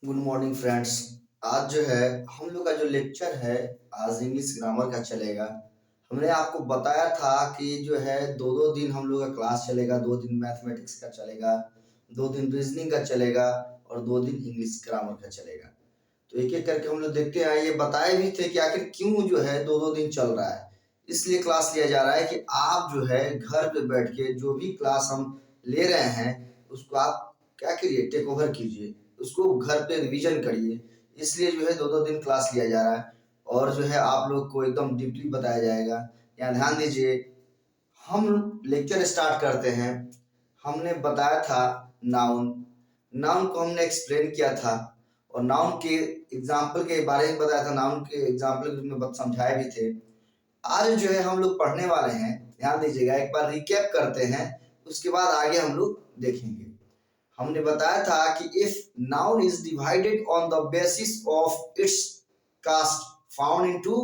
Good morning friends. आज जो है हम लोग का जो लेक्चर है, आज इंग्लिश ग्रामर का चलेगा। हमने आपको बताया था कि जो है दो दो दिन हम लोग का क्लास चलेगा। 2 दिन मैथमेटिक्स का चलेगा, 2 दिन रीजनिंग का चलेगा और 2 दिन इंग्लिश ग्रामर का चलेगा। तो एक एक करके हम लोग देखते हैं। ये बताए भी थे कि आखिर क्यों जो है दो दो दिन चल रहा है। इसलिए क्लास लिया जा रहा है कि आप जो है घर पे बैठ के जो भी क्लास हम ले रहे हैं उसको आप क्या करिए, टेक ओवर कीजिए, उसको घर पे रिवीजन करिए। इसलिए जो है दो दो दिन क्लास लिया जा रहा है और जो है आप लोग को एकदम डीपली बताया जाएगा। यहाँ ध्यान दीजिए, हम लेक्चर स्टार्ट करते हैं। हमने बताया था नाउन। नाउन को हमने एक्सप्लेन किया था और नाउन के एग्जाम्पल के बारे में बताया था। नाउन के एग्जाम्पल में समझाए भी थे। आज जो है हम लोग पढ़ने वाले हैं, ध्यान दीजिएगा, एक बार रिकैप करते हैं, उसके बाद आगे हम लोग देखेंगे। हमने बताया था कि if noun is divided on the basis of its caste found into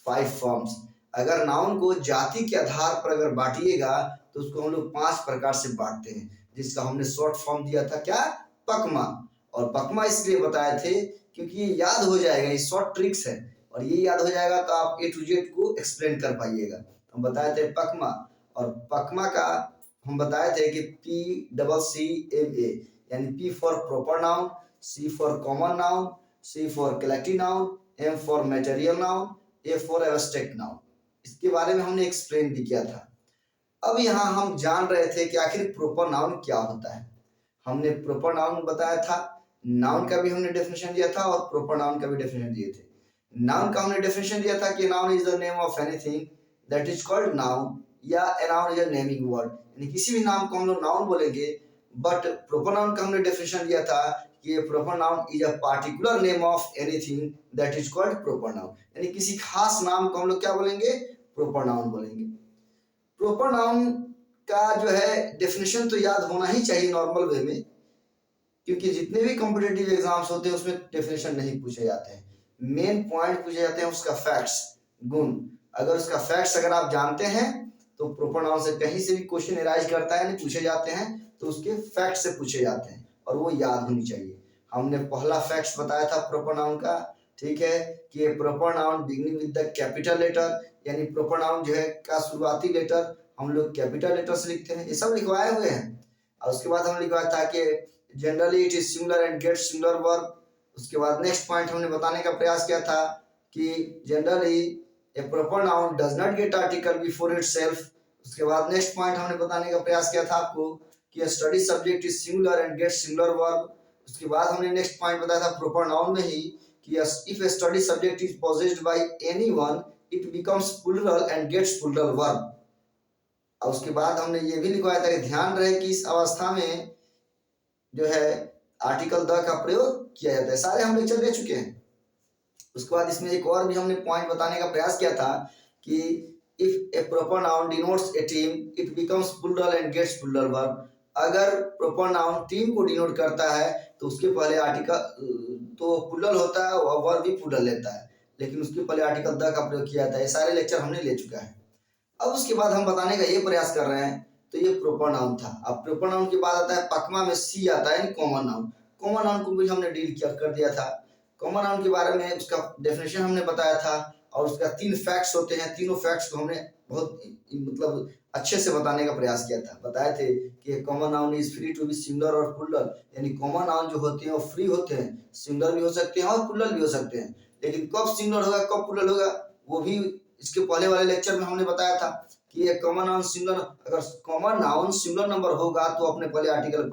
5 forms. अगर नाउन को जाति के आधार पर अगर बांटिएगा तो उसको हम लोग 5 प्रकार से बांटते हैं, जिसका हमने शॉर्ट फॉर्म दिया था क्या, पकमा। और पकमा इसलिए बताए थे क्योंकि ये याद हो जाएगा, ये शॉर्ट ट्रिक्स है और ये याद हो जाएगा तो आप ए टू जेड को एक्सप्लेन कर पाइएगा। हम बताए थे पकमा। और पकमा का हम बताए थे कि PCCMA, यानी P for proper noun, C for common noun, C for collective noun, M for material noun, A for abstract noun. इसके बारे में हमने एक्सप्लेन भी किया था। अब यहाँ हम जान रहे थे कि आखिर प्रॉपर नाउन क्या होता है। हमने प्रॉपर नाउन बताया था, नाउन का भी हमने डेफिनेशन दिया था और प्रॉपर नाउन का भी डेफिनेशन दिए थे। नाउन का हमने डेफिनेशन दिया था कि noun is the name of anything that is called noun, या a noun is a naming word, यानी किसी भी नाम को हम लोग नाउन बोलेंगे। बट प्रॉपर नाउन का हमने डेफिनेशन दिया था कि proper noun is a particular name of anything that is called proper noun, यानी किसी खास नाम को हम लोग क्या बोलेंगे, प्रॉपर नाउन बोलेंगे। प्रॉपर नाउन का जो है डेफिनेशन तो याद होना ही चाहिए नॉर्मल वे में, क्योंकि जितने भी कॉम्पिटेटिव एग्जाम्स होते हैं उसमें डेफिनेशन नहीं पूछे जाते हैं, मेन पॉइंट पूछे जाते हैं उसका फैक्ट्स, गुण। अगर उसका फैक्ट्स अगर आप जानते हैं तो प्रॉपर नाउन से कहीं से भी क्वेश्चन एराइज करता है, नहीं पूछे जाते हैं तो उसके फैक्ट्स से पूछे जाते हैं और वो याद होनी चाहिए। हमने पहला फैक्ट्स बताया था प्रॉपर नाउन का, ठीक है, कि proper noun beginning with the capital letter, यानी प्रॉपर नाउन जो है का शुरुआती लेटर हम लोग कैपिटल लेटर से लिखते हैं। ये सब लिखवाए हुए हैं। और उसके बाद हमने लिखवाया था कि generally it is similar and get similar verb. उसके बाद नेक्स्ट पॉइंट हमने बताने का प्रयास किया था कि generally A proper noun does not gate article before itself. उसके बाद नेक्स्ट पॉइंट हमने बताने का प्रयास किया था आपको कि study subject is similar and get similar verb. उसके बाद हमने नेक्स्ट पॉइंट बताया था प्रॉपर नाउन में ही कि if a study subject is possessed by anyone it becomes plural and gets plural verb. और उसके बाद हमने ये भी लिखवाया था कि ध्यान रहे कि इस अवस्था में जो है आर्टिकल द का प्रयोग किया जाता है। सारे हम लेक्चर दे चुके हैं। उसके बाद इसमें एक और भी हमने पॉइंट बताने का प्रयास किया था कि if a proper noun denotes a team it becomes plural and gets plural verb. अगर प्रॉपर नाउन टीम को डिनोट करता है तो उसके पहले आर्टिकल तो प्लूरल होता है और वर्ब भी प्लूरल लेता है, लेकिन उसके पहले आर्टिकल द का प्रयोग किया जाता है। ये सारे लेक्चर हमने ले चुका है। अब उसके बाद हम बताने का ये प्रयास कर रहे हैं, तो ये प्रॉपर नाउन था। अब प्रॉपर नाउन के बाद आता है पकमा में सी आता है, यानी कॉमन नाउन। कॉमन नाउन को भी हमने डील किया कर दिया था। कॉमन नाउन के बारे में उसका डेफिनेशन हमने बताया था और उसका 3 फैक्ट्स होते हैं। तीनों फैक्ट्स को हमने बहुत मतलब अच्छे से बताने का प्रयास किया था। बताए थे कि common noun is free to be singular और प्लूरल, यानी कॉमन नाउन जो होते हैं वो फ्री होते हैं, सिंगुलर भी हो सकते हैं और प्लूरल भी हो सकते हैं। लेकिन कब सिंगुलर होगा कब प्लूरल होगा वो भी इसके पहले वाले लेक्चर में हमने बताया था कि ये कॉमन नाउन सिंगुलर, अगर कॉमन नाउन सिंगुलर नंबर होगा तो अपने पहले आर्टिकल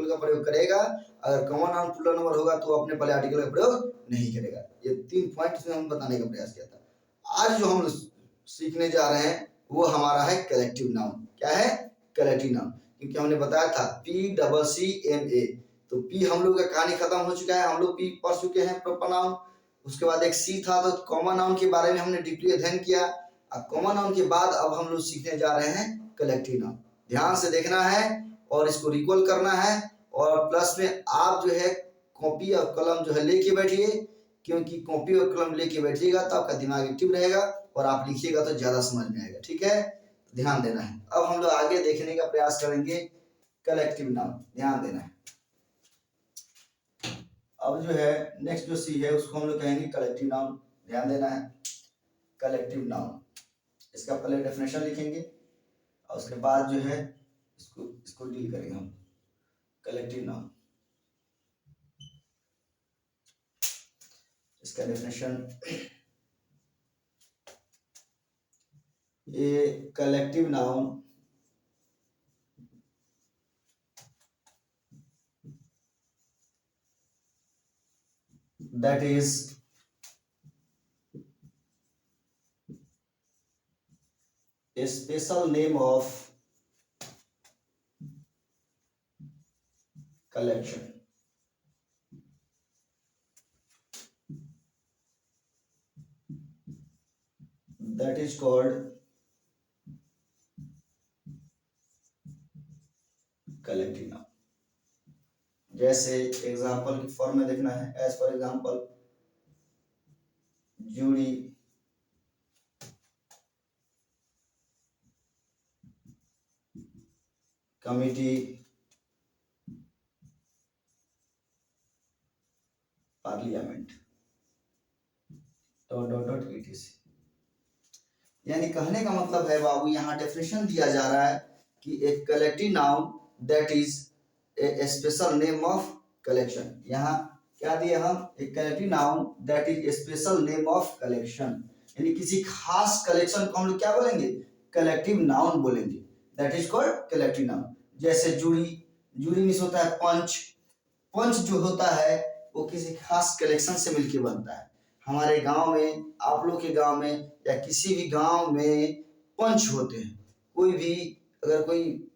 का प्रयोग करेगा, अगर कॉमन नाउन प्लूरल नंबर होगा तो अपने पहले आर्टिकल का प्रयोग नहीं करेगा। ये 3 पॉइंट में हम बताने का प्रयास किया था। आज जो हम सीखने जा रहे हैं वो हमारा है कलेक्टिव नाउन। क्या है, कलेक्टिव नाउन, क्योंकि हमने बताया था PCCMA, तो पी हम लोग का कहानी खत्म हो चुका है, हम लोग पी पढ़ चुके हैं प्रॉपर नाउन। उसके बाद एक सी था, तो कॉमन नाउन के बारे में हमने डीपली अध्ययन किया। अब कॉमन नाउन के बाद अब हम लोग सीखने जा रहे हैं कलेक्टिव नाउन। ध्यान से देखना है और इसको रिकॉल करना है, और प्लस में आप जो है कॉपी और कलम जो है लेके बैठिए, क्योंकि कॉपी और कलम लेके बैठिएगा तो आपका दिमाग एक्टिव रहेगा और आप लिखिएगा तो ज्यादा समझ में आएगा। ठीक है, ध्यान देना है। अब हम लोग आगे देखने का प्रयास करेंगे कलेक्टिव नाउन। ध्यान देना है। अब जो है नेक्स्ट जो सी है उसको हम लोग कहेंगे कलेक्टिव नाउन। ध्यान देना है, कलेक्टिव नाउन। इसका पहले डेफिनेशन लिखेंगे और उसके बाद जो है इसको इसको डील करेंगे हम। कलेक्टिव नाउन, इसका डेफिनेशन, ये collective noun that is a special name of collection. That is called collective noun. जैसे एग्जाम्पल की फॉर्म में देखना है, as for example jury, committee, parliament, dot dot dot etc। यानी कहने का मतलब है बाबू, यहाँ डेफिनेशन दिया जा रहा है कि एक collective noun that is a special name of collection. यहाँ क्या दिया हम, एक collective noun that is a special name of collection, यानी किसी खास कलेक्शन को हम लोग क्या बोलेंगे, कलेक्टिव नाउन बोलेंगे। That is called collective noun. जैसे जूरी, जूरी मीन्स होता है पंच। पंच जो होता है वो किसी खास कलेक्शन से मिलकर बनता है। हमारे गांव में, आप लोग के गांव में या किसी भी गांव में पंच होते हैं। कोई भी अगर कोई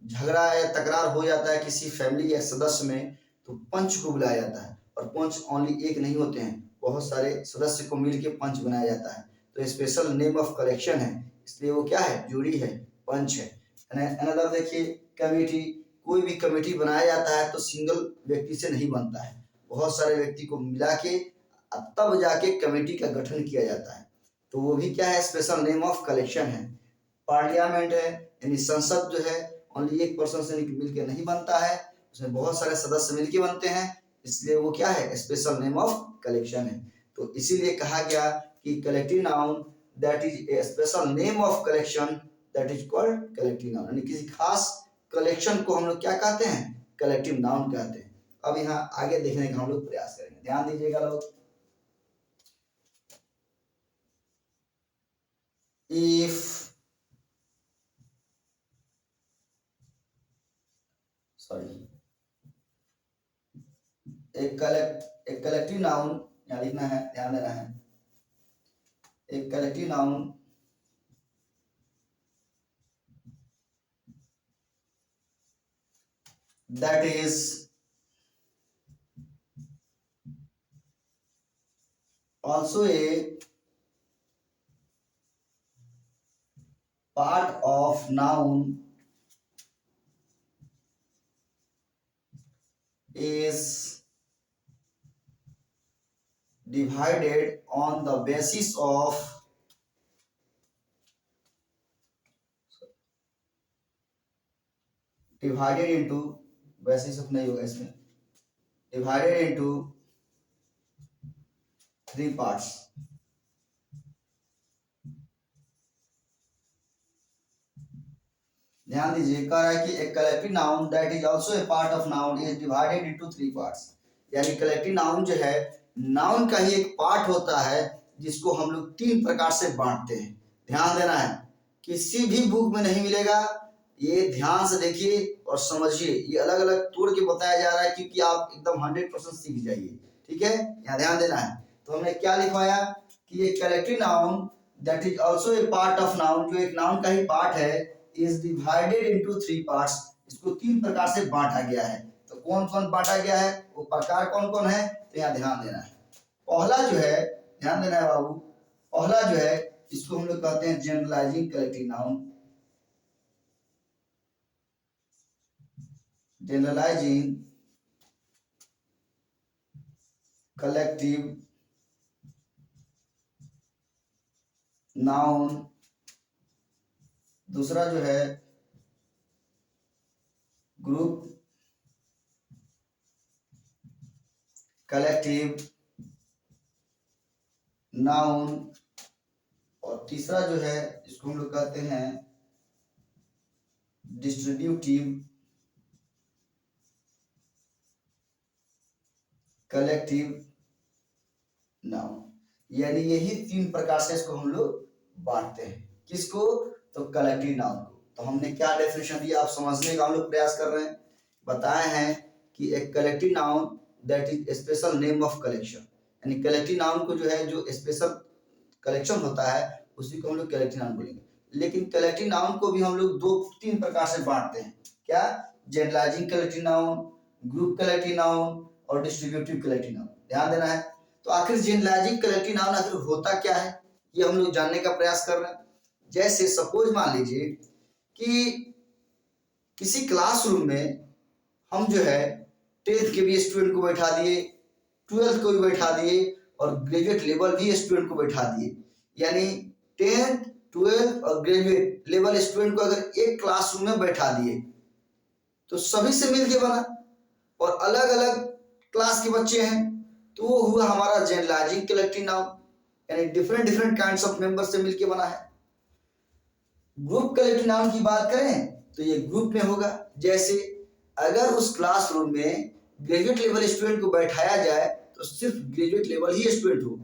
झगड़ा या तकरार हो जाता है किसी फैमिली या सदस्य में, तो पंच को बुलाया जाता है। और पंच ओनली एक नहीं होते हैं, बहुत सारे सदस्य को मिलकर पंच बनाया जाता है। तो स्पेशल नेम ऑफ कलेक्शन है, इसलिए वो क्या है, जूरी है, पंच है। अनदर देखिए कमेटी, कोई भी कमेटी बनाया जाता है तो सिंगल व्यक्ति से नहीं बनता है, बहुत सारे व्यक्ति को मिला के तब जाके कमेटी का गठन किया जाता है, तो वो भी क्या है, स्पेशल नेम ऑफ कलेक्शन है। पार्लियामेंट है, यानी संसद जो है ओनली एक पर्सन से मिलकर नहीं बनता है, उसमें बहुत सारे सदस्य मिलकर बनते हैं, इसलिए वो क्या है, स्पेशल नेम ऑफ कलेक्शन है। तो इसीलिए कहा गया कि collective noun that is a special name of collection that is called collective noun, यानी किसी खास कलेक्शन को हम लोग क्या कहते हैं, कलेक्टिव नाउन कहते हैं। अब यहाँ आगे देखने का हम लोग प्रयास करेंगे, ध्यान दीजिएगा लोग। if sorry एक कलेक्टिव नाउन यहाँ लिखना है, ध्यान देना है। एक collective noun that is also a part of noun is divided on the basis of divided into, basis of नहीं होगा इसमें, divided into 3 parts। ध्यान दीजिए, कह रहा है कि एक collective noun that is also a part of noun is divided into 3 parts. यानी कलेक्टिव नाउन जो है नाउन का ही एक पार्ट होता है जिसको हम लोग 3 प्रकार से बांटते हैं। ध्यान देना है, किसी भी बुक में नहीं मिलेगा, ये ध्यान से देखिए और समझिए, ये अलग अलग तोड़ के बताया जा रहा है क्योंकि आप एकदम 100% सीख जाइए, ठीक है, यहाँ ध्यान देना है। तो हमने क्या लिखवाया कि ये collective noun that is also a part of noun, जो एक नाउन का ही पार्ट है, इज डिवाइडेड इनटू 3 पार्ट्स, इसको 3 प्रकार से बांटा गया है। तो कौन कौन बांटा गया है, वो प्रकार कौन कौन है, तो यहाँ ध्यान देना है। पहला जो है, ध्यान देना है बाबू, पहला जो है इसको हम लोग कहते हैं generalising collective noun. Generalising collective noun. दूसरा जो है ग्रुप कलेक्टिव नाउन, और तीसरा जो है इसको हम लोग कहते हैं डिस्ट्रीब्यूटिव कलेक्टिव नाउन। यानी यही तीन प्रकार से इसको हम लोग बांटते हैं। किसको? तो कलेक्टिव नाउन को। तो हमने क्या डेफिनेशन दिया आप समझने का हम लोग प्रयास कर रहे हैं। बताए हैं कि एक collective noun that is special name of collection, यानी कलेक्टिव नाउन को जो है जो स्पेशल कलेक्शन होता है उसी को हम लोग कलेक्टिव नाउन बोलेंगे। लेकिन कलेक्टिव नाउन को भी हम लोग दो तीन प्रकार से बांटते हैं। क्या? Generalising collective noun, group collective noun और डिस्ट्रीब्यूटिव कलेक्टिव नाउन। ध्यान देना है। तो आखिर जनरलाइजिंग कलेक्टिव नाउन आखिर होता क्या है ये हम लोग जानने का प्रयास कर रहे हैं। जैसे सपोज मान लीजिए कि किसी क्लासरूम में हम जो है 10th के भी स्टूडेंट को बैठा दिए, 12th को भी बैठा दिए और ग्रेजुएट लेवल भी स्टूडेंट को बैठा दिए। यानी 10th, 12th और ग्रेजुएट लेवल स्टूडेंट को अगर एक क्लासरूम में बैठा दिए तो सभी से मिलके बना, और अलग अलग क्लास के बच्चे हैं तो वो हुआ हमारा जनरलाइजिंग कलेक्टिव नाउन, यानी different different kinds of member से मिलके बना है। ग्रुप कलेक्टिव नाउन की बात करें तो ये ग्रुप में होगा। जैसे अगर उस क्लासरूम में ग्रेजुएट लेवल स्टूडेंट को बैठाया जाए तो सिर्फ ग्रेजुएट लेवल ही स्टूडेंट हो,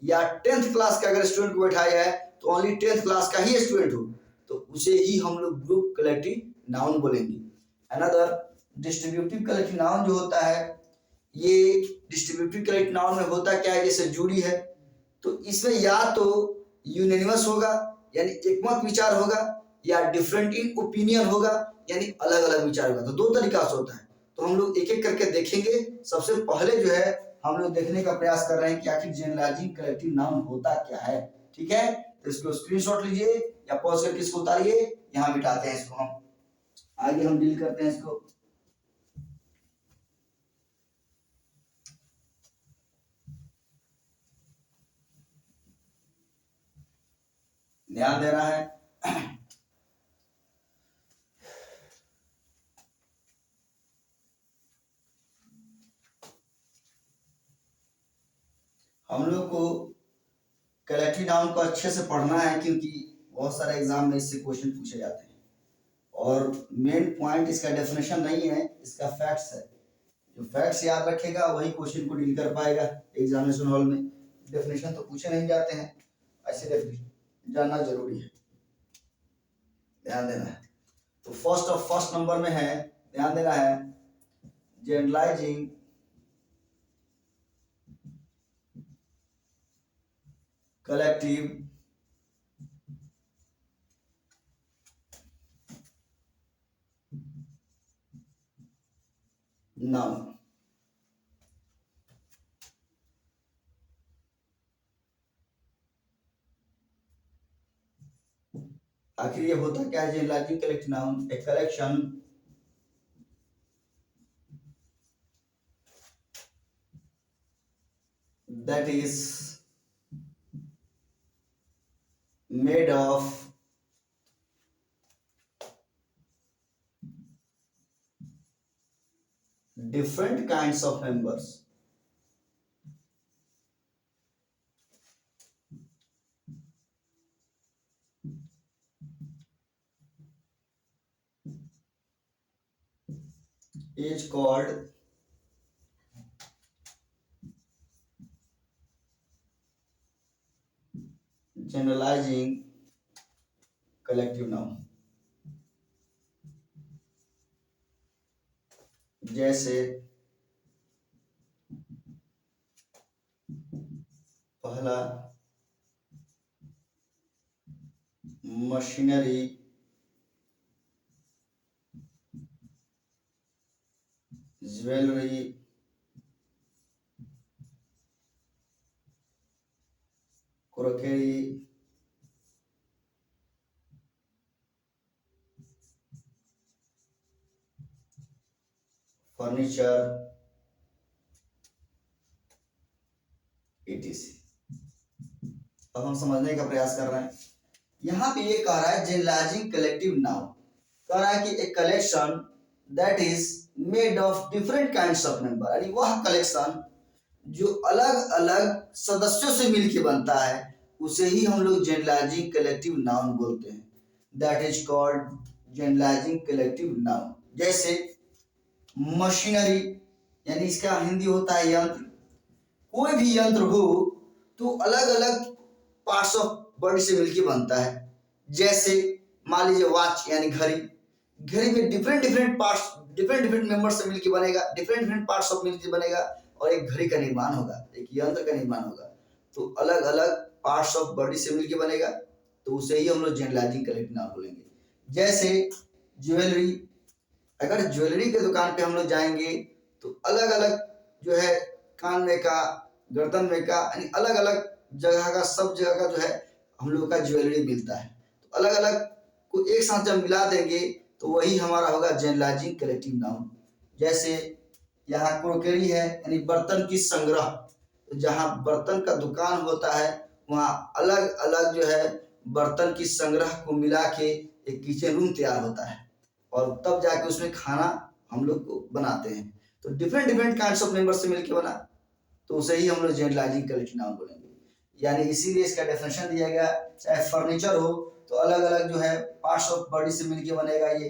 या 10th क्लास का अगर स्टूडेंट को बैठाया जाए तो ओनली 10th क्लास का ही स्टूडेंट हो, तो उसे ही हम लोग ग्रुप कलेक्टिव नाउन बोलेंगे। अनदर डिस्ट्रीब्यूटिव कलेक्टिव नाउन जो होता है, ये डिस्ट्रीब्यूटिव कलेक्टिव नाउन में होता क्या है, जैसे जूरी है तो इसमें या तो यूनानिमस होगा यानी एकमत विचार होगा, या डिफरेंट इन ओपिनियन होगा यानी अलग अलग विचार होगा। तो दो तरीका से होता है। तो हम लोग एक एक करके देखेंगे। सबसे पहले जो है हम लोग देखने का प्रयास कर रहे हैं कि आखिर जनरलाइजिंग कलेक्टिव नाउन होता क्या है। ठीक है, तो इसको स्क्रीनशॉट लीजिए या पॉज करके इसको उतारिए, यहाँ मिटाते हैं इसको, हम आगे हम डील करते हैं इसको। ध्यान देना है। हम लोग को कलेक्टिव नाउन को अच्छे से पढ़ना है क्योंकि बहुत सारे एग्जाम में इससे क्वेश्चन पूछे जाते हैं, और मेन पॉइंट इसका डेफिनेशन नहीं है, इसका फैक्ट्स है। जो फैक्ट्स याद रखेगा वही क्वेश्चन को डील कर पाएगा एग्जामिनेशन हॉल में। डेफिनेशन तो पूछे नहीं जाते हैं, ऐसे डेफिनेशन जानना जरूरी है, ध्यान देना है। तो फर्स्ट नंबर में है, ध्यान देना है, जनरलाइजिंग कलेक्टिव नाउन। आखिर ये होता क्या है generalising collective noun? A collection that is made of different kinds of members, is called generalizing collective noun। जैसे पहला machinery, jewellery, crockery, furniture, etc। अब हम समझने का प्रयास कर रहे हैं। यहाँ पे ये कह रहा है जनरलाइजिंग कलेक्टिव नाउन, कह रहा है कि एक collection that is made of different kinds of member, यानी वह कलेक्शन जो अलग अलग सदस्यों से मिलकर बनता है उसे ही हम लोग जनरलाइजिंग कलेक्टिव नाउन बोलते हैं। That is called generalising collective noun. जैसे मशीनरी, यानी इसका हिंदी होता है यंत्र। कोई भी यंत्र हो तो अलग अलग पार्ट्स ऑफ बॉडी से मिलकर बनता है। जैसे मान लीजिए वॉच यानी घड़ी, घड़ी में different different parts, different different members से मिलकर बनेगा, डिफरेंट डिफरेंट पार्ट्स ऑफ मिलकर बनेगा और एक घड़ी का निर्माण होगा, एक यंत्र का निर्माण होगा। तो अलग अलग पार्ट्स ऑफ बॉडी से मिलकर बनेगा, तो उसे ही हम लोग जनरलाइजिंग कलेक्टिव नाउन बोलेंगे। जैसे ज्वेलरी, अगर ज्वेलरी के दुकान पे हम लोग जाएंगे तो अलग अलग जो है कान में का, गर्दन में का, यानी अलग अलग जगह का, सब जगह का जो है हम लोग का ज्वेलरी मिलता है। तो अलग अलग को एक साथ जब मिला देंगे तो वही हमारा होगा जनरलाइजिंग कलेक्टिव नाउन। जैसे यहाँ क्रोकरी है यानी बर्तन की संग्रह, तो जहाँ बर्तन का दुकान होता है वहाँ अलग अलग जो है बर्तन की संग्रह को मिला के एक किचन रूम तैयार होता है और तब जाके उसमें खाना हम लोग को बनाते हैं। तो different different kinds of member से मिलकर बना, तो उसे ही हम लोग जनरलाइजिंग कलेक्टिव नाउन बोलेंगे। यानी इसीलिए इसका डेफिनेशन दिया गया, चाहे फर्नीचर हो तो अलग अलग जो है पार्ट्स ऑफ बॉडी से मिलकर बनेगा। ये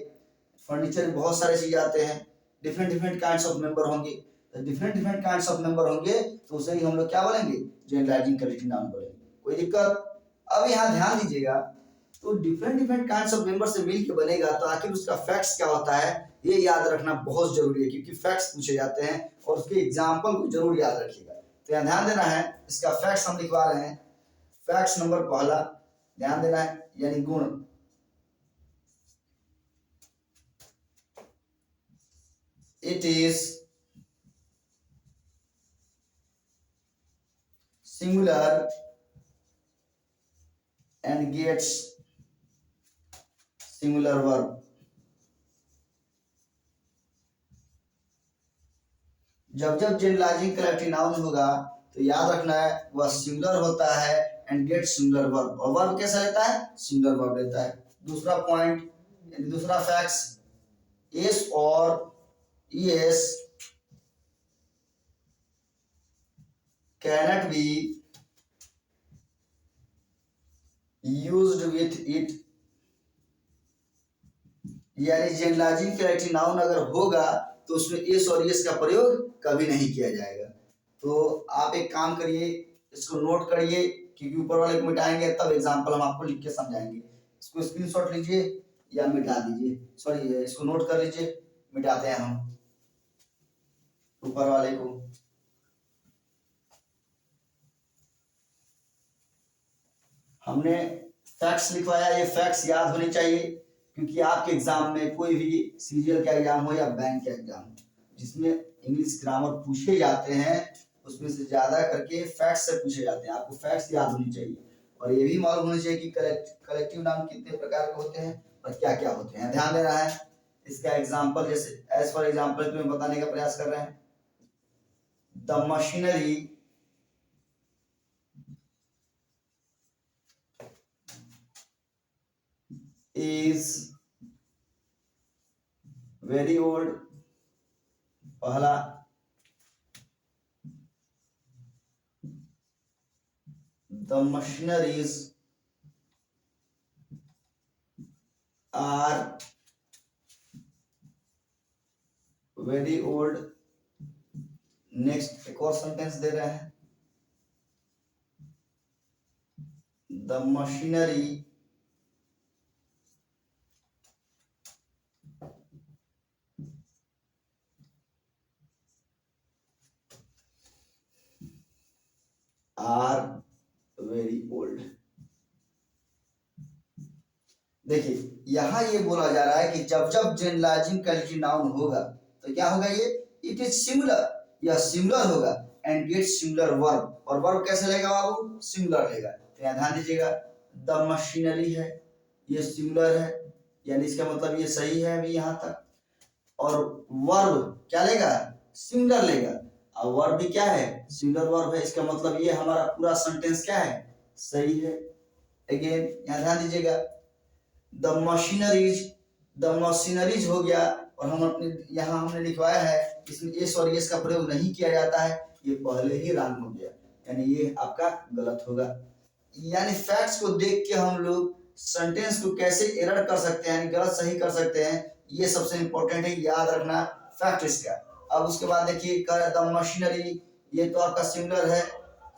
फर्नीचर में बहुत सारे चीज आते हैं, different different kinds of member होंगे, तो different different kinds of member होंगे तो उसे ही हम लोग क्या बोलेंगे, जनरलाइजिंग कलेक्टिव नाउन बोलेंगे। कोई दिक्कत? अब यहाँ ध्यान दीजिएगा, तो different different kinds of member से मिलकर बनेगा तो आखिर उसका फैक्ट्स क्या होता है ये याद रखना बहुत जरूरी है, क्योंकि फैक्ट्स पूछे जाते हैं और उसके एग्जाम्पल को जरूर याद रखिएगा। तो यहाँ ध्यान देना है, इसका फैक्ट्स हम लिखवा रहे हैं। फैक्ट्स नंबर पहला ध्यान देना है, यानी गुण। It is singular and gets singular verb. जब जब जनरलाइजिंग कलेक्टिव नाउन होगा तो याद रखना है वह सिंगुलर होता है एंड गेट सिंगुलर वर्ब, और वर्ब कैसा लेता है, सिंगुलर वर्ब लेता है। दूसरा पॉइंट, दूसरा फैक्ट्स, एस और ES cannot be used with it, यानी जनरलाइजिंग कलेक्टिव नाउन अगर होगा तो उसमें एस और एस का प्रयोग कभी नहीं किया जाएगा। तो आप एक काम करिए, इसको नोट करिए, क्योंकि ऊपर वाले को मिटाएंगे तब एग्जांपल हम आपको लिख के समझाएंगे। इसको स्क्रीनशॉट लीजिए या मिटा दीजिए, सॉरी इसको नोट कर लीजिए, मिटाते हैं हम ऊपर वाले को। हमने फैक्ट्स लिखवाया, ये फैक्ट्स याद होने चाहिए, क्योंकि आपके एग्जाम में कोई भी सीरियल का एग्जाम हो या बैंक का एग्जाम जिसमें इंग्लिश ग्रामर पूछे जाते हैं उसमें से ज्यादा करके फैक्ट्स से पूछे जाते हैं। आपको फैक्ट्स याद होनी चाहिए और ये भी मालूम होना चाहिए कि कलेक्टिव नाउन कितने प्रकार के होते हैं और क्या क्या होते हैं। ध्यान देना है। इसका एग्जाम्पल जैसे एज फॉर एग्जाम्पल में बताने का प्रयास कर रहे हैं। The machinery is very old, पहला। the machineries are very old। Next एक और सेंटेंस दे रहे हैं, the machinery are very old। देखिए यहाँ ये बोला जा रहा है कि जब जब जनरलाइजिंग कलेक्टिव नाउन होगा तो क्या होगा, ये इट इज सिमिलर, या सिमिलर होगा एंड गेट सिमिलर वर्ब, और वर्ब कैसे लेगा बाबू, सिमिलर लेगा। तो यहाँ ध्यान दीजिएगा, द मशीनरी है ये सिमिलर है, यानी इसका मतलब ये सही है अभी यहाँ तक, और वर्ब क्या लेगा, सिमिलर लेगा, और वर्ब भी क्या है, सिमिलर वर्ब है। इसका मतलब ये हमारा पूरा सेंटेंस क्या है, सही है। अगेन यहाँ ध्यान दीजिएगा, द मशीनरीज हो गया और हम अपने यहाँ हमने लिखवाया है इसमें एस और एस का प्रयोग नहीं किया जाता है, ये पहले ही रॉन्ग हो गया, यानी ये आपका गलत होगा। यानी फैक्ट्स को देख के हम लोग सेंटेंस को कैसे एरर कर सकते हैं, यानी गलत सही कर सकते हैं, ये सबसे इंपॉर्टेंट है, याद रखना फैक्ट इसका। अब उसके बाद देखिए द मशीनरी, ये तो आपका सिंगुलर है,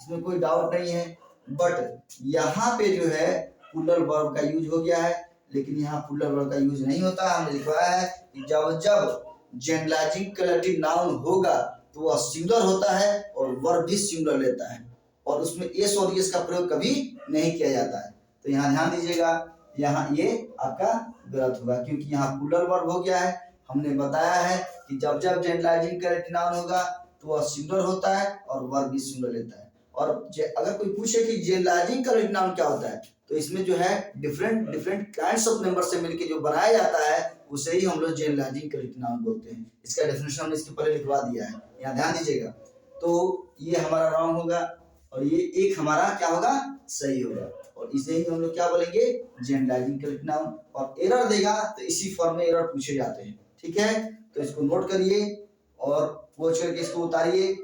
इसमें कोई डाउट नहीं है, बट यहाँ पे जो है प्लूरल वर्ब का यूज हो गया है, लेकिन यहाँ प्लूरल वर्ब का यूज नहीं होता है। हमने लिखवाया है कि जब जब जनरलाइजिंग कलेक्टिव नाउन होगा तो वह सिंगुलर होता है और वर्ब भी सिंगुलर लेता है, और उसमें एस और एस का प्रयोग कभी नहीं किया जाता है। तो यहाँ ध्यान दीजिएगा, यहाँ ये आपका गलत होगा, क्योंकि यहाँ प्लूरल वर्ब हो गया है। हमने बताया है कि जब जब जनरलाइजिंग कलेक्टिव नाउन होगा तो वह सिंगुलर होता है और वर्ब भी सिंगुलर लेता है। और अगर कोई पूछे कि जनरलाइजिंग कलेक्टिव नाउन क्या होता है, तो इसमें जो है different different kinds of member से मिलकर जो बनाया जाता है उसे ही हम लोग जनरलाइजिंग कलेक्टिव नाउन बोलते हैं। इसका डेफिनेशन हमने इसके पहले लिखवा दिया है, यहाँ ध्यान दीजिएगा। तो ये हमारा रॉन्ग होगा और ये एक हमारा क्या होगा, सही होगा, और इसे ही हम लोग क्या बोलेंगे, जनरलाइजिंग कलेक्टिव नाउन। और एरर देगा तो इसी फॉर्म में एरर पूछे जाते हैं, ठीक है। तो इसको नोट करिए और वॉच करके इसको उतारिए,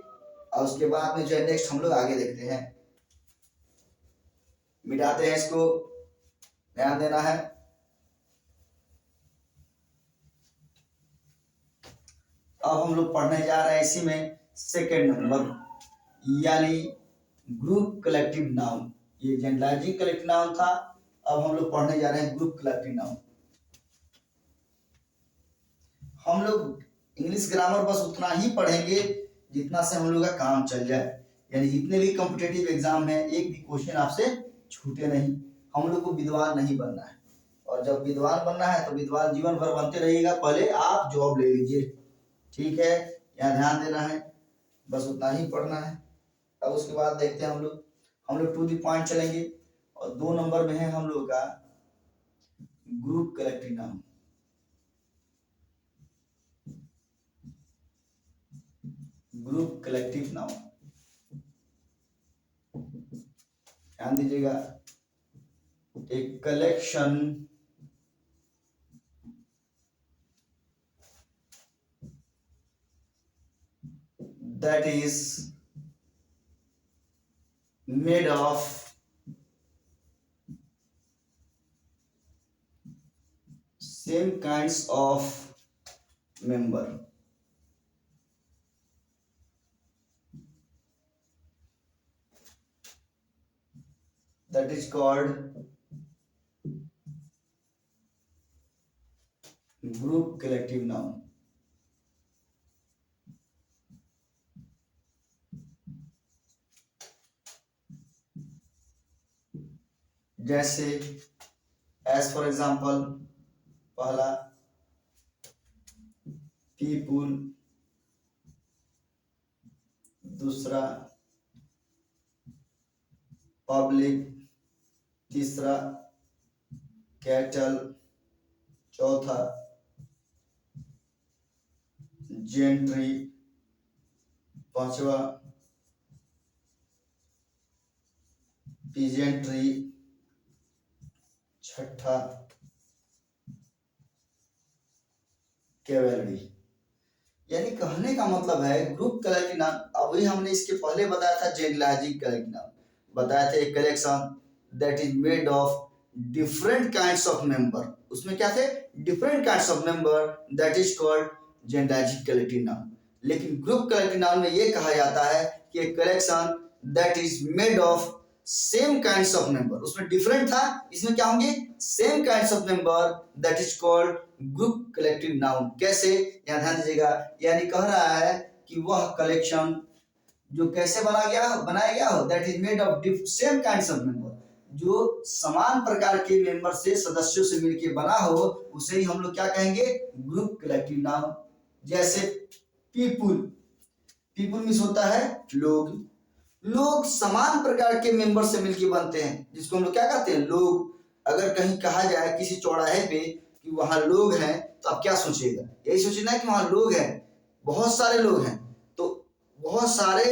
और उसके बाद में जो है नेक्स्ट हम लोग आगे देखते हैं, मिटाते हैं इसको, ध्यान देना है। अब हम लोग पढ़ने जा रहे हैं इसी में सेकेंड नंबर, यानी ग्रुप कलेक्टिव नाउन। ये जनरलाइजिंग कलेक्टिव नाउन था, अब हम लोग पढ़ने जा रहे हैं ग्रुप कलेक्टिव नाउन। हम लोग इंग्लिश ग्रामर बस उतना ही पढ़ेंगे जितना से हम लोग का काम चल जाए, यानी जितने भी कॉम्पिटिटिव एग्जाम है एक भी क्वेश्चन आपसे छूटे नहीं। हम लोग को विद्वान नहीं बनना है, और जब विद्वान बनना है तो विद्वान जीवन भर बनते रहिएगा, पहले आप जॉब ले लीजिए, ठीक है, यहाँ ध्यान देना है, बस उतना ही पढ़ना है। अब उसके बाद देखते हैं हम लोग टू द पॉइंट चलेंगे, और 2 नंबर में है हम लोग का group collective noun. Group collective noun, ध्यान दीजिएगा, एक collection that is made of same kinds of member, that is called group collective noun। जैसे एज फॉर एग्जाम्पल, पहला पीपुल, दूसरा पब्लिक, तीसरा कैटल, चौथा जेंट्री, पांचवा पीजेंट्री, छठा कैवेलरी। यानी कहने का मतलब है ग्रुप कलेक्टिव नाउन, अभी हमने इसके पहले बताया था जनरलाइजिंग कलेक्टिव नाउन, बताया था एक collection that is made of different kinds of member, उसमें क्या थे, different kinds of member, that is called generalising collective noun. लेकिन ग्रुप कलेक्टिव नाउन में ये कहा जाता है कि एक collection that is made of same kinds of member, उसमें डिफरेंट था, इसमें क्या होंगे, same kinds of member, that is called group collective noun. कैसे, यहाँ ध्यान दीजिएगा, यानी कह रहा है कि वह कलेक्शन जो कैसे बनाया गया हो, that is made of same kinds of member, जो समान प्रकार के मेंबर से, सदस्यों से मिलकर बना हो, उसे ही हम लोग क्या कहेंगे, ग्रुप कलेक्टिव नाउन। जैसे पीपुल, पीपुल मीन्स होता है लोग, लोग समान प्रकार के मेंबर से मिलकर बनते हैं, जिसको हम लोग क्या कहते हैं, लोग। अगर कहीं कहा जाए किसी चौराहे पे कि वहां लोग हैं, तो आप क्या सोचिएगा, यही सोचना है कि वहां लोग हैं, बहुत सारे लोग हैं, तो बहुत सारे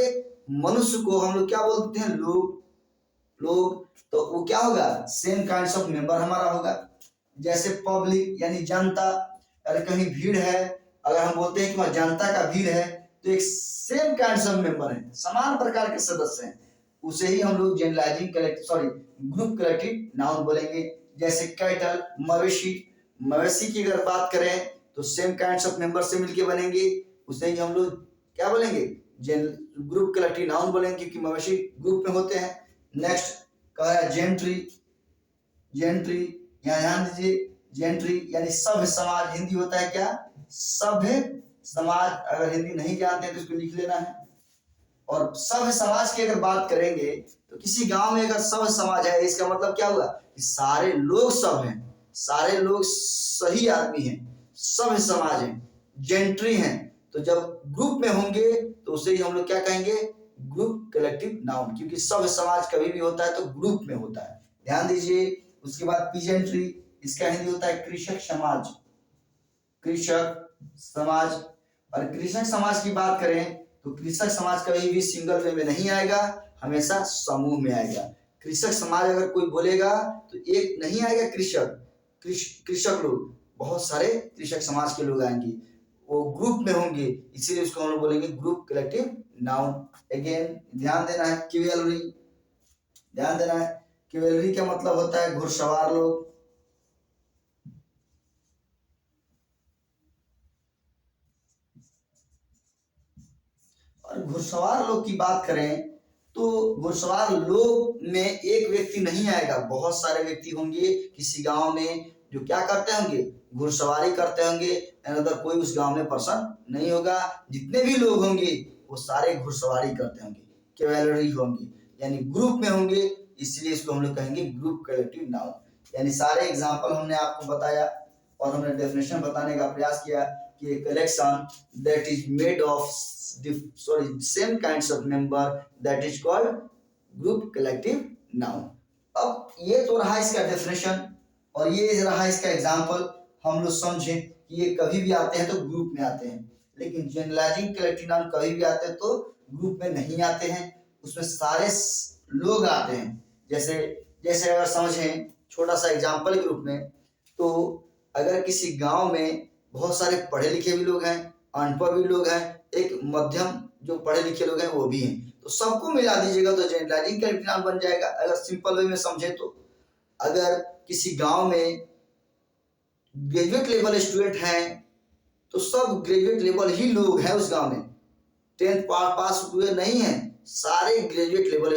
मनुष्य को हम लोग क्या बोलते हैं, लोग। तो वो क्या होगा, सेम काइंड्स ऑफ मेंबर हमारा होगा। जैसे पब्लिक यानी जनता, अगर कहीं भीड़ है, अगर हम बोलते हैं कि वहां जनता का भीड़ है, तो एक सेम काइंड ऑफ मेंबर है, समान प्रकार के सदस्य हैं, उसे ही हम लोग generalising collective sorry group collective noun बोलेंगे। जैसे कैटल, मवेशी, मवेशी की अगर बात करें तो सेम काइंड ऑफ मेंबर से मिलके बनेंगे, उसे ही हम लोग क्या बोलेंगे, ग्रुप कलेक्टिव नाउन बोलेंगे, क्योंकि मवेशी ग्रुप में होते हैं। नेक्स्ट कह रहा है जेंट्री, जेंट्री यहाँ ध्यान दीजिए, जेंट्री यानी सभ्य समाज, हिंदी होता है क्या, सभ्य समाज। अगर हिंदी नहीं जानते हैं तो इसको लिख लेना है। और सभ्य समाज की अगर बात करेंगे तो किसी गांव में अगर सभ्य समाज है, इसका मतलब क्या हुआ कि सारे लोग सब हैं, सारे लोग सही आदमी हैं, सभ्य समाज है, जेंट्री हैं। तो जब ग्रुप में होंगे तो उसे ही हम लोग क्या कहेंगे, ग्रुप कलेक्टिव नाउन, क्योंकि सभ्य समाज कभी भी होता है तो ग्रुप में होता है, ध्यान दीजिए। उसके बाद पीजेंट्री, इसका हिंदी होता है कृषक समाज, कृषक समाज। और कृषक समाज की बात करें तो कृषक समाज कभी भी सिंगल वे में नहीं आएगा, हमेशा समूह में आएगा। कृषक समाज अगर कोई बोलेगा तो एक नहीं आएगा कृषक, कृषक लोग, बहुत सारे कृषक समाज के लोग आएंगे, वो ग्रुप में होंगे, इसीलिए उसको हम लोग बोलेंगे ग्रुप कलेक्टिव नाउन। अगेन ध्यान देना है, कैवेलरी, ध्यान देना है, कैवेलरी का मतलब होता है घुड़सवार लोग। और घुड़सवार लोग की बात करें तो घुड़सवार लोग में एक व्यक्ति नहीं आएगा, बहुत सारे व्यक्ति होंगे किसी गांव में जो क्या करते होंगे, घुड़सवारी करते होंगे। अनदर कोई उस गांव में पर्सन नहीं होगा, जितने भी लोग होंगे वो सारे घुड़सवारी करते होंगे, कैवेलरी होंगे, यानी ग्रुप में होंगे, इसलिए इसको हम लोग कहेंगे ग्रुप कलेक्टिव नाउन। यानी सारे एग्जाम्पल हमने आपको बताया और हमने डेफिनेशन बताने का प्रयास किया कि a collection that is made of same kinds of member that is called group collective noun। अब ये तो रहा इसका डेफिनेशन और ये रहा इसका एग्जांपल, हम लोग समझे कि ये कभी भी आते हैं तो ग्रुप में आते हैं, लेकिन जनरलाइजिंग कलेक्टिव नाउन कभी भी आते हैं तो ग्रुप में नहीं आते हैं, उसमें सारे लोग आते हैं। जैसे जैसे अगर समझें छोटा सा एग्जांपल के रूप में, तो अगर किसी गांव में बहुत सारे पढ़े लिखे भी लोग हैं, अनपढ़ भी लोग हैं, एक मध्यम जो पढ़े लिखे लोग हैं वो भी हैं, तो सबको मिला दीजिएगा तो जनरलाइजिंग कलेक्टिव नाउन बन जाएगा। अगर सिंपल वे में समझे तो अगर किसी गांव में ग्रेजुएट लेवल स्टूडेंट हैं तो सब ग्रेजुएट लेवल ही लोग हैं उस गांव में, 10th पास हुए नहीं है, सारे ग्रेजुएट लेवल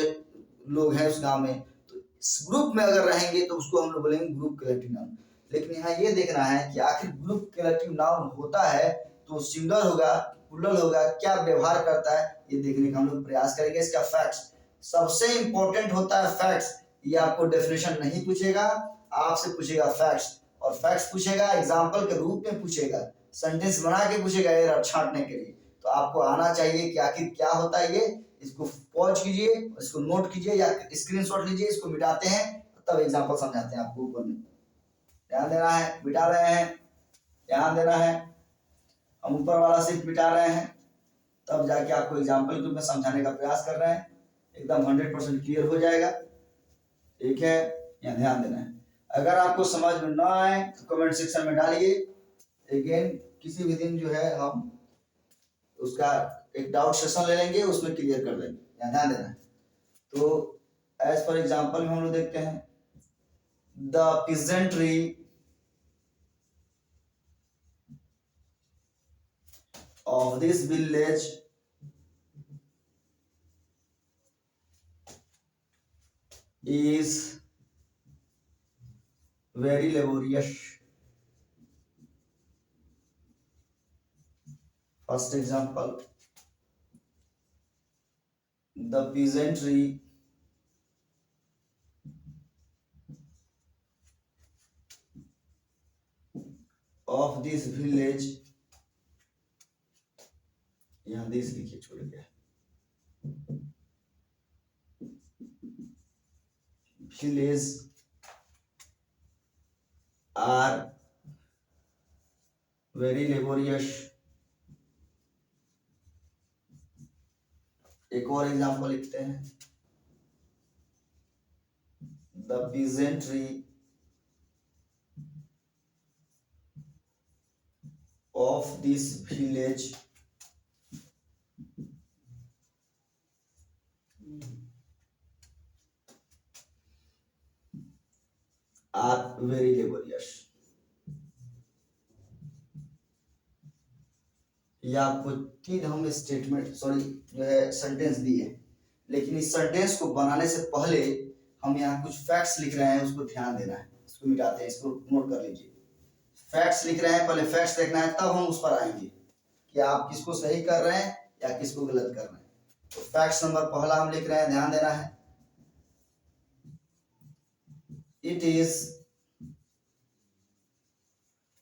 लोग हैं उस गांव में, तो ग्रुप में अगर रहेंगे तो उसको हम लोग बोलेंगे ग्रुप कलेक्टिव नाउन। लेकिन यहाँ ये देखना है कि आखिर ग्रुप कलेक्टिव नाउन होता है तो सिंगुलर होगा, प्लूरल होगा, क्या व्यवहार करता है, ये देखने का हम लोग प्रयास करेंगे। इसका फैक्ट्स सबसे इंपॉर्टेंट होता है, फैक्ट्स। ये आपको डेफिनेशन नहीं पूछेगा, आपसे पूछेगा फैक्ट्स, और फैक्ट्स पूछेगा एग्जाम्पल के रूप में पूछेगा, सेंटेंस बना के पूछेगा एरर छांटने के लिए। तो आपको आना चाहिए कि आखिर क्या होता है ये, इसको पॉज कीजिए, इसको नोट कीजिए या स्क्रीनशॉट लीजिए, इसको मिटाते हैं तब एग्जाम्पल समझाते हैं आपको। ऊपर में ध्यान देना है, मिटा रहे हैं, ध्यान देना है, हम ऊपर वाला सिर्फ मिटा रहे हैं तब जाके आपको एग्जाम्पल के रूप में समझाने का प्रयास कर रहे हैं, एकदम 100% क्लियर हो जाएगा। ठीक है, यहाँ ध्यान देना है। अगर आपको समझ में ना आए तो कमेंट सेक्शन में डालिए, अगेन किसी भी दिन जो है हम उसका एक डाउट सेशन ले लेंगे, उसमें क्लियर कर देंगे, यहाँ ध्यान देना है। तो एज फॉर एग्जाम्पल हम लोग देखते हैं the peasantry of this village is very laborious। First example, the peasantry of this village, यहाँ देश लिखिए छोड़ गया, village are very laborious। एक और एग्जांपल लिखते हैं, the peasantry of this village are very laborious। ये आपको तीन हम स्टेटमेंट जो है सेंटेंस दिए, लेकिन इस सेंटेंस को बनाने से पहले हम यहाँ कुछ फैक्ट्स लिख रहे हैं, उसको ध्यान देना है। इसको मिटाते हैं, इसको नोट कर लीजिए। फैक्ट्स लिख रहे हैं, पहले फैक्ट्स देखना है, तब हम उस पर आएंगे कि आप किसको सही कर रहे हैं या किसको गलत कर रहे हैं। तो फैक्ट्स नंबर पहला हम लिख रहे हैं, ध्यान देना है। It is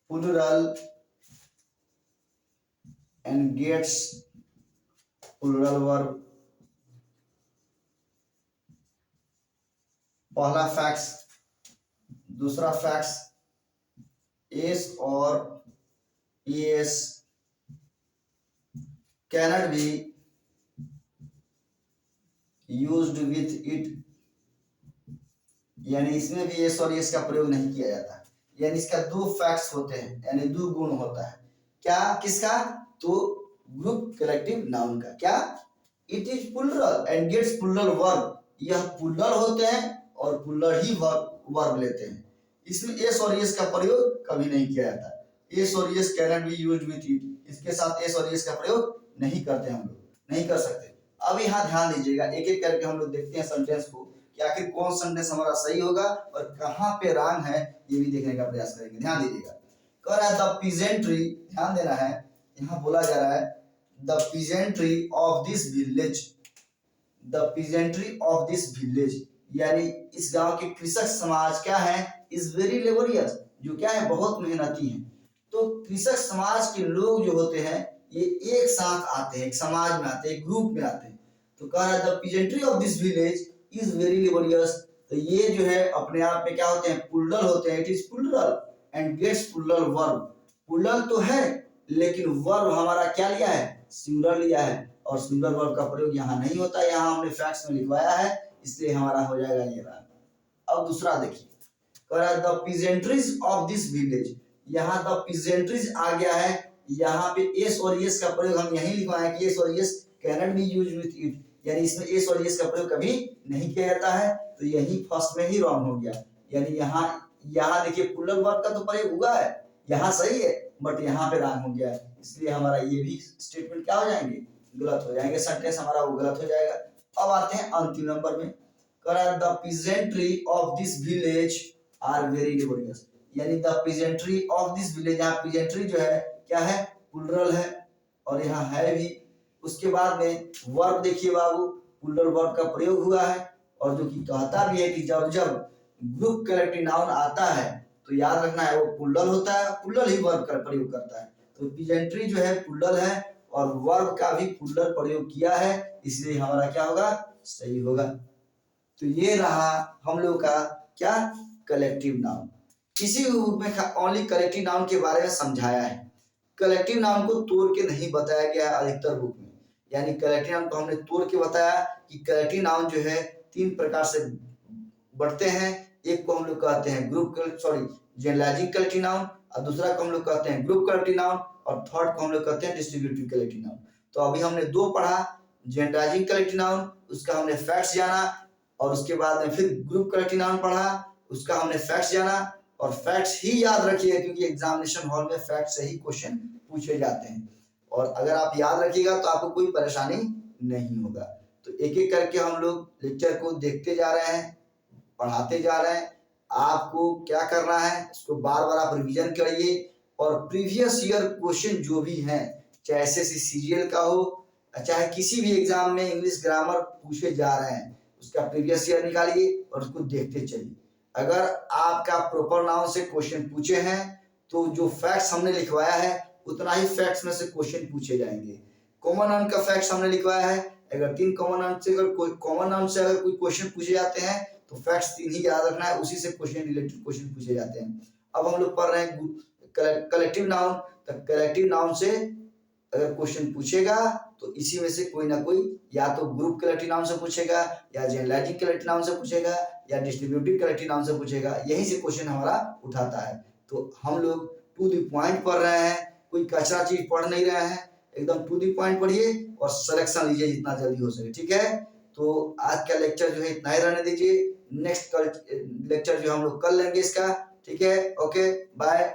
plural and gets plural verb। पहला फैक्ट्स। दूसरा फैक्ट्स, is और es cannot be used with it, यानी इसमें भी एस और एस का प्रयोग नहीं किया जाता। यानी इसका दो फैक्ट्स होते हैं, यानी दो गुण होता है। क्या किसका? तो ग्रुप कलेक्टिव नाउन का। क्या? It is plural and gets plural verb. यह प्लूरल होते हैं और प्लूरल ही वर्ब लेते हैं। इसमें एस और एस का प्रयोग कभी नहीं किया जाता। एस और S can be used with it, इसके साथ एस और एस का प्रयोग नहीं करते, हम लोग नहीं कर सकते। अब यहाँ ध्यान दीजिएगा, एक एक करके हम लोग देखते हैं सेंटेंस को कि आखिर कौन सेंटेंस हमारा सही होगा और कहाँ पे रॉन्ग है, ये भी देखने का प्रयास करेंगे। ध्यान दीजिएगा, कह रहा है द पीजेंट्री, ध्यान देना है, यहाँ बोला जा रहा है the peasantry of this village. The peasantry of this village यानी इस गांव के कृषक समाज क्या है? इज वेरी लेबोरियस, जो क्या है? बहुत मेहनती है। तो कृषक समाज के लोग जो होते हैं ये एक साथ आते हैं, एक समाज में आते हैं, एक ग्रुप में आते हैं। तो कह रहा है the peasantry of this village is very laborious. तो ये जो है अपने आप में क्या होते हैं? प्लूरल होते हैं। It is plural and gets plural verb. Plural तो है लेकिन वर्ब हमारा क्या लिया है? सिंगुलर लिया है, और सिंगुलर वर्ब का प्रयोग यहाँ नहीं होता। यहाँ हमने फैक्ट्स में लिखवाया है, इसलिए हमारा हो जाएगा ये रहा। अब दूसरा देखिए, कह रहा है द पीजेंट्रीज ऑफ दिस विलेज। यहाँ द पीजेंट्रीज आ गया है, यहाँ पे एस और एस का प्रयोग हम यही लिखवाए कि एस और S cannot be used with it, यानी इसमें एस और एस का प्रयोग कभी नहीं किया जाता है। तो यही फर्स्ट में ही रॉन्ग हो गया। यानी यहाँ देखिए प्लूरल वर्ब का तो प्रयोग हुआ है, यहाँ सही है, बट यहाँ पे रॉन्ग हो गया है, इसलिए हमारा ये भी स्टेटमेंट क्या हो जाएंगे? गलत हो जाएंगे। सेंटेंस हमारा वो गलत हो जाएगा। अब आते हैं अंतिम नंबर में, कह रहा है the peasantry of this village are very laborious. यानी the peasantry of this village, यहाँ पीजेंट्री जो है क्या है? प्लूरल है, और यहाँ है भी। उसके बाद में वर्ब देखिए बाबू, प्लूरल वर्ब का प्रयोग हुआ है, और जो कि कहता भी है कि जब जब ग्रुप कलेक्टिव नाउन आता है तो याद रखना है वो प्लूरल होता है, प्लूरल ही वर्ब का प्रयोग करता है। तो पीजेंट्री जो है प्लूरल है और वर्ब का भी प्लूरल प्रयोग किया है, इसलिए हमारा क्या होगा? सही होगा। तो ये रहा हम लोग का क्या? Collective noun. किसी भी बुक में ओनली कलेक्टिव नाउन के बारे में समझाया है, कलेक्टिव नाउन को तोड़ के नहीं बताया गया है अधिकतर बुक में। यानी कलेक्टिव नाउन को हमने तोड़ के बताया कि कलेक्टिव नाउन जो है तीन प्रकार से बढ़ते हैं। एक को हम लोग कहते हैं जनरलाइजिंग कलेक्टिव नाउन, और दूसरा को हम लोग कहते हैं ग्रुप कलेक्टिव नाउन, और थर्ड को हम लोग कहते हैं डिस्ट्रीब्यूटिव कलेक्टिव नाउन। तो अभी हमने दो पढ़ा, जनरलाइजिंग कलेक्टिव नाउन, उसका हमने फैक्ट्स जाना, और उसके बाद में फिर ग्रुप कलेक्टिव नाउन पढ़ा, उसका हमने फैक्ट्स जाना। और फैक्ट्स ही याद रखिए, क्योंकि एग्जामिनेशन हॉल में फैक्ट्स से ही क्वेश्चन पूछे जाते हैं, और अगर आप याद रखिएगा तो आपको कोई परेशानी नहीं होगा। तो एक एक करके हम लोग लेक्चर को देखते जा रहे हैं, पढ़ाते जा रहे हैं। आपको क्या करना है, इसको बार बार आप रिवीजन करिए, और प्रीवियस ईयर क्वेश्चन जो भी हैं, चाहे एसएससी सीजीएल का हो, चाहे किसी भी एग्जाम में इंग्लिश ग्रामर पूछे जा रहे हैं, उसका प्रीवियस ईयर निकालिए और उसको देखते चलिए। अगर आपका प्रॉपर नाउन से क्वेश्चन पूछे हैं तो जो फैक्ट्स हमने लिखवाया है उतना ही फैक्ट्स में से क्वेश्चन पूछे जाएंगे। कॉमन नाउन का फैक्ट्स हमने लिखवाया है, अगर तीन कॉमन नाउन से अगर कोई क्वेश्चन पूछे जाते हैं तो फैक्ट्स तीन ही याद रखना है, उसी से क्वेश्चन रिलेटेड क्वेश्चन पूछे जाते हैं। अब हम लोग पढ़ रहे हैं कलेक्टिव नाउन, तो कलेक्टिव नाउन से अगर क्वेश्चन पूछेगा तो इसी में से कोई ना कोई, या तो ग्रुप कलेक्टिव नाउन से पूछेगा, या जनरलाइजिंग कलेक्टिव नाउन से पूछेगा, या डिस्ट्रीब्यूटिव कलेक्टिव नाउन से पूछेगा, यहीं से क्वेश्चन हमारा उठाता है। तो हम लोग टू द पॉइंट पढ़ रहे हैं, कोई कचरा चीज पढ़ नहीं रहे हैं, एकदम टू दी पॉइंट पढ़िए और सिलेक्शन लीजिए जितना जल्दी हो सके, ठीक है। तो आज का लेक्चर जो है इतना ही रहने दीजिए, नेक्स्ट कल लेक्चर जो हम लोग कर लेंगे इसका, ठीक है। Okay bye.